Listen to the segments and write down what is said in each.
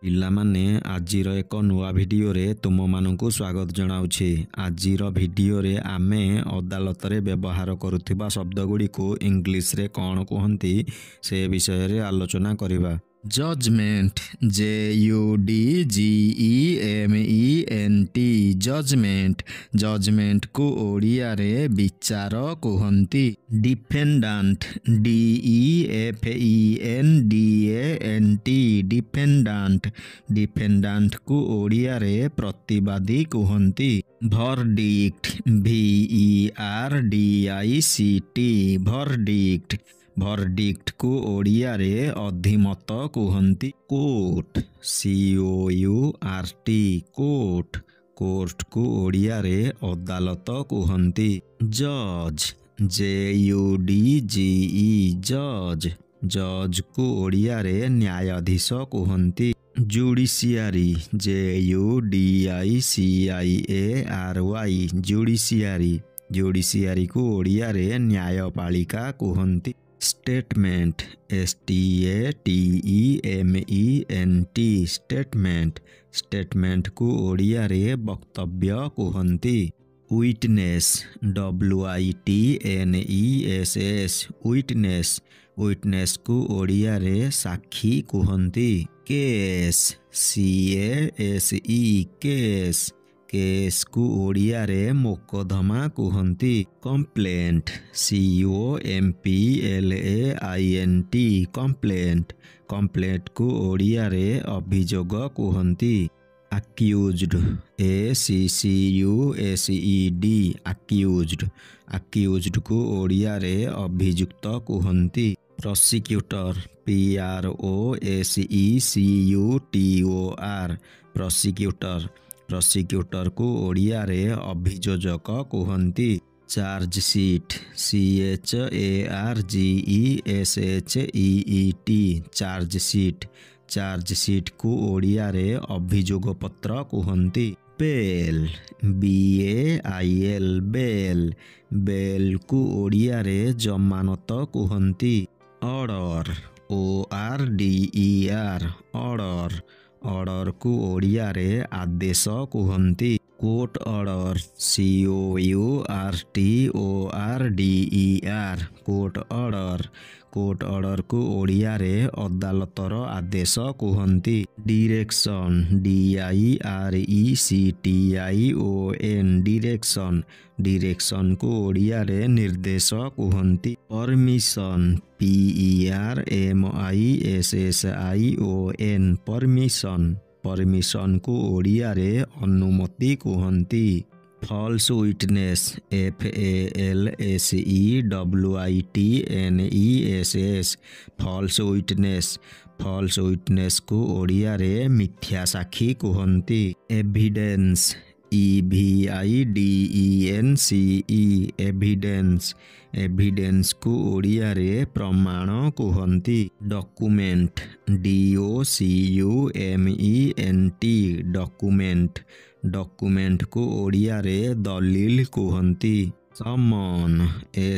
ପିଲାମାନେ ଆଜିର ଏକ ନୂଆ ଭିଡ଼ିଓରେ ତୁମମାନଙ୍କୁ ସ୍ୱାଗତ ଜଣାଉଛି। ଆଜିର ଭିଡ଼ିଓରେ ଆମେ ଅଦାଲତରେ ବ୍ୟବହାର କରୁଥିବା ଶବ୍ଦଗୁଡ଼ିକୁ ଇଂଲିଶରେ କ'ଣ କୁହନ୍ତି ସେ ବିଷୟରେ ଆଲୋଚନା କରିବା। ଜଜମେଣ୍ଟ JUDGEMENT ଜଜମେଣ୍ଟ ଜଜମେଣ୍ଟକୁ ଓଡ଼ିଆରେ ବିଚାର କୁହନ୍ତି। ଡିଫେଣ୍ଡାଣ୍ଟ DEFENDANT ଡିଫେଣ୍ଡାଣ୍ଟ ଡିଫେଣ୍ଡାଣ୍ଟକୁ ଓଡ଼ିଆରେ ପ୍ରତିବାଦୀ କୁହନ୍ତି। ଭରଡିକ୍ଟ VERDICT ଭରଡିକ୍ଟ ଭରଡିକ୍ଟକୁ ଓଡ଼ିଆରେ ଅଧିମତ କୁହନ୍ତି। କୋର୍ଟ COURT କୋର୍ଟ କୋର୍ଟକୁ ଓଡ଼ିଆରେ ଅଦାଲତ କୁହନ୍ତି। ଜଜ୍ JUDGE ଜଜ୍ ଜଜ୍କୁ ଓଡ଼ିଆରେ ନ୍ୟାୟାଧୀଶ କୁହନ୍ତି। ଜୁଡ଼ିସିଆରୀ JUDICIARY ଜୁଡ଼ିସିଆରୀ ଜୁଡ଼ିସିଆରୀକୁ ଓଡ଼ିଆରେ ନ୍ୟାୟପାଳିକା କୁହନ୍ତି। ଷ୍ଟେଟମେଣ୍ଟ STATEMENT ଷ୍ଟେଟମେଣ୍ଟ ଷ୍ଟେଟମେଣ୍ଟକୁ ଓଡ଼ିଆରେ ବକ୍ତବ୍ୟ କୁହନ୍ତି। ୱିଟନେସ୍ WITNESS ୱିଟନେସ୍ ୱିଟନେସ୍କୁ ଓଡ଼ିଆରେ ସାକ୍ଷୀ କୁହନ୍ତି। କେସ୍ CASE କେସ୍ କେସ୍କୁ ଓଡ଼ିଆରେ ମୋକଦ୍ଦମା କୁହନ୍ତି। କମ୍ପ୍ଲେଣ୍ଟ COMPLAINT କମ୍ପ୍ଲେଣ୍ଟ କମ୍ପ୍ଲେଣ୍ଟକୁ ଓଡ଼ିଆରେ ଅଭିଯୋଗ କୁହନ୍ତି। ଆକ୍ୟୁଜ୍ଡ ACCUSED ଆକ୍ୟୁଜ୍ଡ ଆକ୍ୟୁଜ୍ଡକୁ ଓଡ଼ିଆରେ ଅଭିଯୁକ୍ତ କୁହନ୍ତି। ପ୍ରସିକ୍ୟୁଟର PROSECUTOR ପ୍ରସିକ୍ୟୁଟର ପ୍ରସିକ୍ୟୁଟରକୁ ଓଡ଼ିଆରେ ଅଭିଯୋଜକ କୁହନ୍ତି। ଚାର୍ଜସିଟ୍ CHARGESSEET ଚାର୍ଜସିଟ୍ ଚାର୍ଜସିଟ୍କୁ ଓଡ଼ିଆରେ ଅଭିଯୋଗପତ୍ର କୁହନ୍ତି। ବେଲ୍ BAIL ବେଲ୍ ବେଲ୍କୁ ଓଡ଼ିଆରେ ଜମାନତ କୁହନ୍ତି। ଅର୍ଡ଼ର ORDER ଅର୍ଡ଼ର ଅର୍ଡ଼ରକୁ ଓଡ଼ିଆରେ ଆଦେଶ କୁହନ୍ତି। Court order COURTORDER court order court ଅର୍ଡ଼ରକୁ ଓଡ଼ିଆରେ ଅଦାଲତର ଆଦେଶ କୁହନ୍ତି। ଡିରେକ୍ସନ୍ DIRECTION ଡିରେକ୍ସନ୍ ଡିରେକ୍ସନ୍କୁ ଓଡ଼ିଆରେ ନିର୍ଦ୍ଦେଶ କୁହନ୍ତି। ପରମିସନ୍ PERMISSION ପରମିସନ୍ ପରମିସନ୍କୁ ଓଡ଼ିଆରେ ଅନୁମତି କୁହନ୍ତି। False witness FALSEWITNESS false witness false ୱିଟନେସ୍କୁ ଓଡ଼ିଆରେ ମିଥ୍ୟା ସାକ୍ଷୀ କୁହନ୍ତି। ଏଭିଡେନ୍ସ EVIDENCE ଏଭିଡେନ୍ସ ଏଭିଡେନ୍ସକୁ ଓଡ଼ିଆରେ ପ୍ରମାଣ କୁହନ୍ତି। ଡକୁମେଣ୍ଟ DOCUMENT ଡକୁମେଣ୍ଟ ଡକୁମେଣ୍ଟକୁ ଓଡ଼ିଆରେ ଦଲିଲ କୁହନ୍ତି। ସମନ୍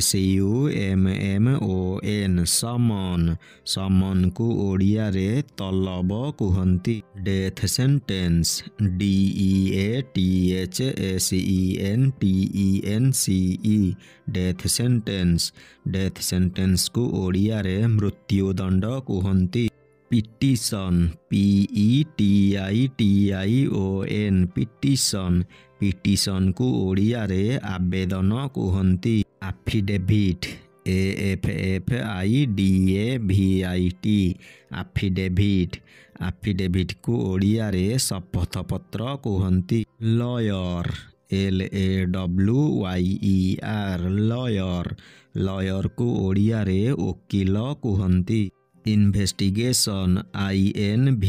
SUMMON ସମନ୍ ସମନ୍କୁ ଓଡ଼ିଆରେ ତଲବ କୁହନ୍ତି। Death sentence DEATHSENTENCE death sentence death ସେଣ୍ଟେନ୍ସକୁ ଓଡ଼ିଆରେ ମୃତ୍ୟୁଦଣ୍ଡ କୁହନ୍ତି। ପିଟିସନ୍ PETITION ପିଟିସନ୍ ପିଟିସନ୍କୁ ଓଡ଼ିଆରେ ଆବେଦନ କୁହନ୍ତି। ଆଫିଡେଭିଟ୍ AFFIDAVIT ଆଫିଡେଭିଟ୍ ଆଫିଡେଭିଟ୍କୁ ଓଡ଼ିଆରେ ଶପଥପତ୍ର କୁହନ୍ତି। ଲୟର LAWYER ଲୟର ଲୟରକୁ ଓଡ଼ିଆରେ ଓକିଲ କୁହନ୍ତି। ଇନଭେଷ୍ଟିଗେସନ୍ INVESTIGATION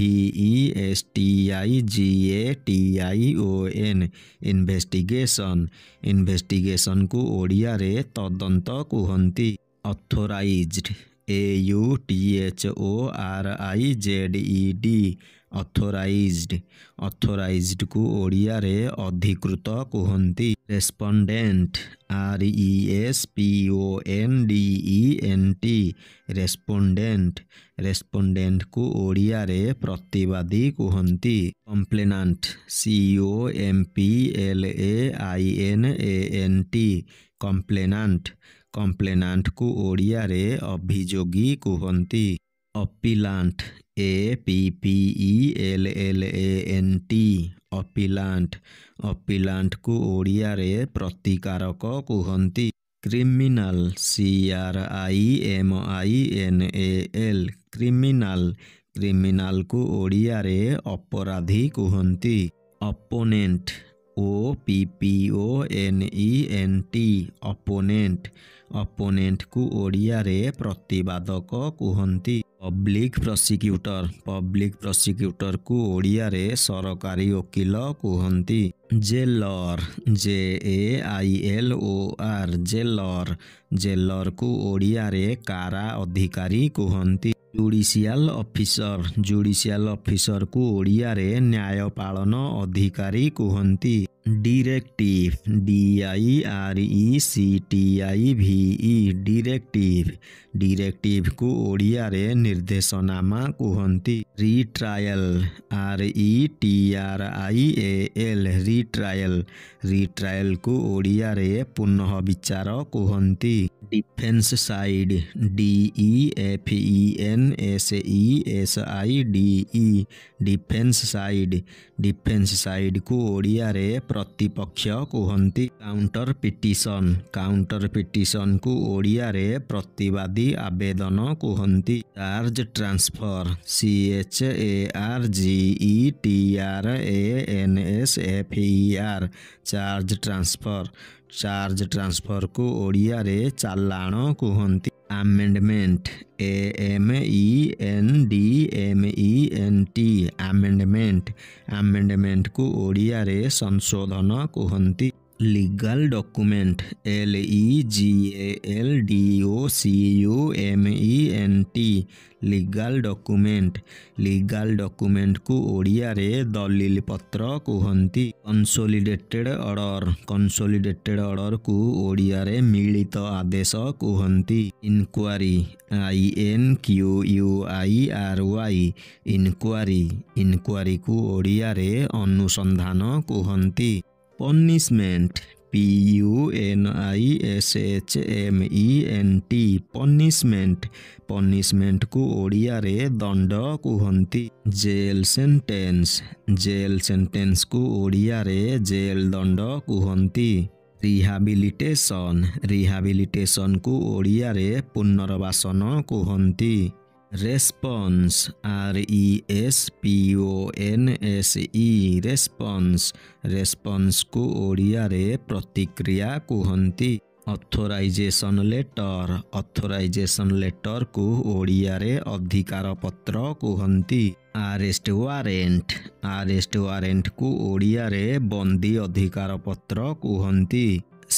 ଇନଭେଷ୍ଟିଗେସନ୍ ଇନଭେଷ୍ଟିଗେସନ୍କୁ ଓଡ଼ିଆରେ ତଦନ୍ତ କୁହନ୍ତି। Authorised AUTHORIZED authorised. ଅଥୋରାଇଜ୍ଡକୁ ଓଡ଼ିଆରେ ଅଧିକୃତ କୁହନ୍ତି। ରେସ୍ପଣ୍ଡେଣ୍ଟ RESPONDENT ରେସ୍ପଣ୍ଡେଣ୍ଟ। ରେସ୍ପଣ୍ଡେଣ୍ଟକୁ ଓଡ଼ିଆରେ ପ୍ରତିବାଦୀ କୁହନ୍ତି। କମ୍ପ୍ଲେନାଣ୍ଟ COMPLAINANT କମ୍ପ୍ଲେନାଣ୍ଟ। କମ୍ପ୍ଲେନାଣ୍ଟକୁ ଓଡ଼ିଆରେ ଅଭିଯୋଗୀ କୁହନ୍ତି। ଅପିଲାଣ୍ଟ APPELLANT ଅପିଲାଣ୍ଟ। ଅପିଲାଣ୍ଟକୁ ଓଡ଼ିଆରେ ପ୍ରତିକାରକ କୁହନ୍ତି। Criminal CRIMINAL criminal. କ୍ରିମିନାଲକୁ ଓଡ଼ିଆରେ ଅପରାଧୀ କୁହନ୍ତି। Opponent OPPONENT opponent. ଅପୋନେଣ୍ଟକୁ ଓଡ଼ିଆରେ ପ୍ରତିବାଦକ କୁହନ୍ତି। Public prosecutor. ପବ୍ଲିକ ପ୍ରସିକ୍ୟୁଟରକୁ ଓଡ଼ିଆରେ ସରକାରୀ ଓକିଲ କୁହନ୍ତି। ଜେଲର JAILOR ଜେଲର। ଜେଲରକୁ ଓଡ଼ିଆରେ କାରା ଅଧିକାରୀ କୁହନ୍ତି। Judicial officer. ଜୁଡ଼ିସିଆଲ ଅଫିସରକୁ ଓଡ଼ିଆରେ ନ୍ୟାୟପାଳନ ଅଧିକାରୀ କୁହନ୍ତି। ଡିରେକ୍ଟିଭ DIRECTIVE ଡିରେକ୍ଟିଭ। ଡିରେକ୍ଟିଭକୁ ଓଡ଼ିଆରେ ନିର୍ଦ୍ଦେଶନାମା କୁହନ୍ତି। ରିଟ୍ରାଏଲ RETRIAL ରିଟ୍ରାଏଲ। ରିଟ୍ରାଏଲକୁ ଓଡ଼ିଆରେ ପୁନଃ ବିଚାର କୁହନ୍ତି। Defence side DEFENSESIDE defence side. Defence ସାଇଡକୁ ଓଡ଼ିଆରେ ପ୍ରତିପକ୍ଷ କୁହନ୍ତି। Counter petition. କାଉଣ୍ଟର ପିଟିସନକୁ ଓଡ଼ିଆରେ ପ୍ରତିବାଦୀ ଆବେଦନ କୁହନ୍ତି। Charge transfer CHARGETRANSFER charge transfer. Charge ଟ୍ରାନ୍ସଫରକୁ ଓଡ଼ିଆରେ ଚାଲାଣ କୁହନ୍ତି। Amendment AMENDMENT amendment. ଆମେଣ୍ଡମେଣ୍ଟକୁ ଓଡ଼ିଆରେ ସଂଶୋଧନ କୁହନ୍ତି। Legal document LEGAL DOCUMENT legal document. Legal ଡକୁମେଣ୍ଟକୁ ଓଡ଼ିଆରେ ଦଲିଲ ପତ୍ର କୁହନ୍ତି। Consolidated order. କନସୋଲିଡେଟେଡ ଅର୍ଡରକୁ ଓଡ଼ିଆରେ ମିଳିତ ଆଦେଶ କୁହନ୍ତି। Enquiry INQUIRY enquiry. ଇନକ୍ୱାରିକୁ ଓଡ଼ିଆରେ ଅନୁସନ୍ଧାନ କୁହନ୍ତି। Punishment PUNISHMENT punishment. ପନିଶମେଣ୍ଟକୁ ଓଡ଼ିଆରେ ଦଣ୍ଡ କୁହନ୍ତି। Jail sentence. ଜେଲ ସେଣ୍ଟେନ୍ସକୁ ଓଡ଼ିଆରେ ଜେଲ ଦଣ୍ଡ କୁହନ୍ତି। ରିହାବିଲିଟେସନ। ରିହାବିଲିଟେସନକୁ ଓଡ଼ିଆରେ ପୁନର୍ବାସନ କୁହନ୍ତି। Response RESPONSE response. ରେସ୍ପନ୍ସକୁ ଓଡ଼ିଆରେ ପ୍ରତିକ୍ରିୟା କୁହନ୍ତି। Authorisation letter. ଅଥୋରାଇଜେସନ ଲେଟରକୁ ଓଡ଼ିଆରେ ଅଧିକାର ପତ୍ର କୁହନ୍ତି। Arrest warrant. ଆରେଷ୍ଟ ୱାରେଣ୍ଟକୁ ଓଡ଼ିଆରେ ବନ୍ଦୀ ଅଧିକାର ପତ୍ର କୁହନ୍ତି।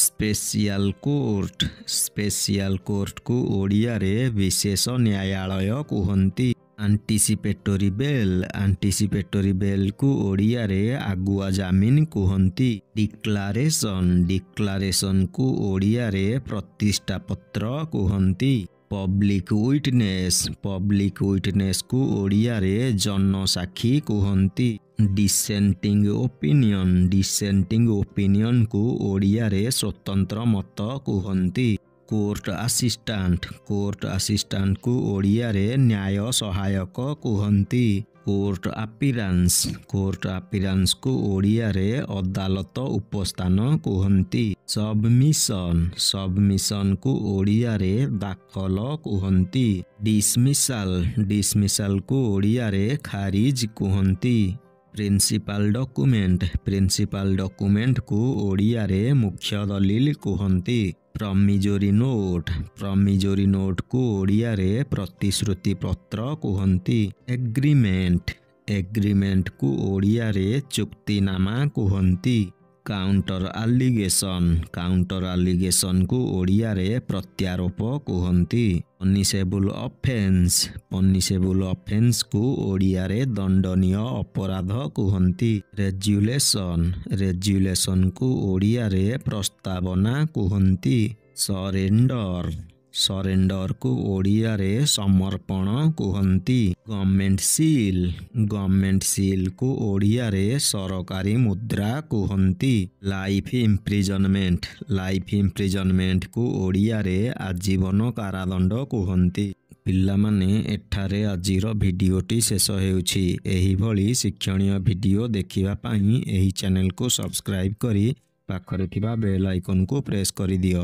Special court. ସ୍ପେସିଆଲ କୋର୍ଟକୁ ଓଡ଼ିଆରେ ବିଶେଷ ନ୍ୟାୟାଳୟ କୁହନ୍ତି। ଆଣ୍ଟିସିପେଟୋରୀ ବେଲ୍। ଆଣ୍ଟିସିପେଟୋରୀ ବେଲ୍କୁ ଓଡ଼ିଆରେ ଆଗୁଆ ଜାମିନ କୁହନ୍ତି। ଡିକ୍ଲାରେସନ। ଡିକ୍ଲାରେସନକୁ ଓଡ଼ିଆରେ ପ୍ରତିଷ୍ଠାପତ୍ର କୁହନ୍ତି। Public witness. ପବ୍ଲିକ ୱିଟନେସକୁ ଓଡ଼ିଆରେ ଜନସାକ୍ଷୀ କୁହନ୍ତି। ଡିସେଣ୍ଟିଂ ଓପିନିଅନ। ଡିସେଣ୍ଟିଂ ଓପିନିଅନକୁ ଓଡ଼ିଆରେ ସ୍ୱତନ୍ତ୍ର ମତ କୁହନ୍ତି। Court assistant. କୋର୍ଟ ଆସିଷ୍ଟାଣ୍ଟକୁ ଓଡ଼ିଆରେ ନ୍ୟାୟ ସହାୟକ କୁହନ୍ତି। କୋର୍ଟ ଆପିରାନ୍ସ। କୋର୍ଟ ଆପିରାନ୍ସକୁ ଓଡ଼ିଆରେ ଅଦାଲତ ଉପସ୍ଥାନ କୁହନ୍ତି। ସବମିଶନ। ସବମିଶନକୁ ଓଡ଼ିଆରେ ଦାଖଲ କୁହନ୍ତି। ଡିସମିସାଲ। ଡିସମିସାଲକୁ ଓଡ଼ିଆରେ ଖାରିଜ କୁହନ୍ତି। Principal document. ପ୍ରିନ୍ସିପାଲ ଡକୁମେଣ୍ଟକୁ ଓଡ଼ିଆରେ ମୁଖ୍ୟ ଦଲିଲ କୁହନ୍ତି। ପ୍ରମିଜୋରି ନୋଟ। ପ୍ରମିଜୋରି ନୋଟକୁ ଓଡ଼ିଆରେ ପ୍ରତିଶ୍ରୁତି ପତ୍ର କୁହନ୍ତି। ଏଗ୍ରିମେଣ୍ଟ। ଏଗ୍ରିମେଣ୍ଟକୁ ଓଡ଼ିଆରେ ଚୁକ୍ତିନାମା କୁହନ୍ତି। काउंटर आलिगेशन काउंटर आलिगेशन को ओडिया रे प्रत्यारोप कुहंती। पनिशेबल ऑफेंस को ओडिया रे दंडनीय अपराध कुहंती। रेजुलेशन को ओडिया रे प्रस्तावना कुहंती। सरेंडर को ओडिया रे समर्पण कुहंती। गवर्नमेंट सील को ओडिया रे सरकारी मुद्रा कुहंती। लाइफ इम्प्रिजनमेंट को ओडिया रे आजीवन कारादंड कुहंती। पिलामाने एठारे आजिर भिडियोटी शेष हेउछि। एही भली शिक्षणीय भिडियो देखिबा पई एही चैनल को सब्सक्राइब करी पाखरे थिबा बेल आइकन को प्रेस करि दियो।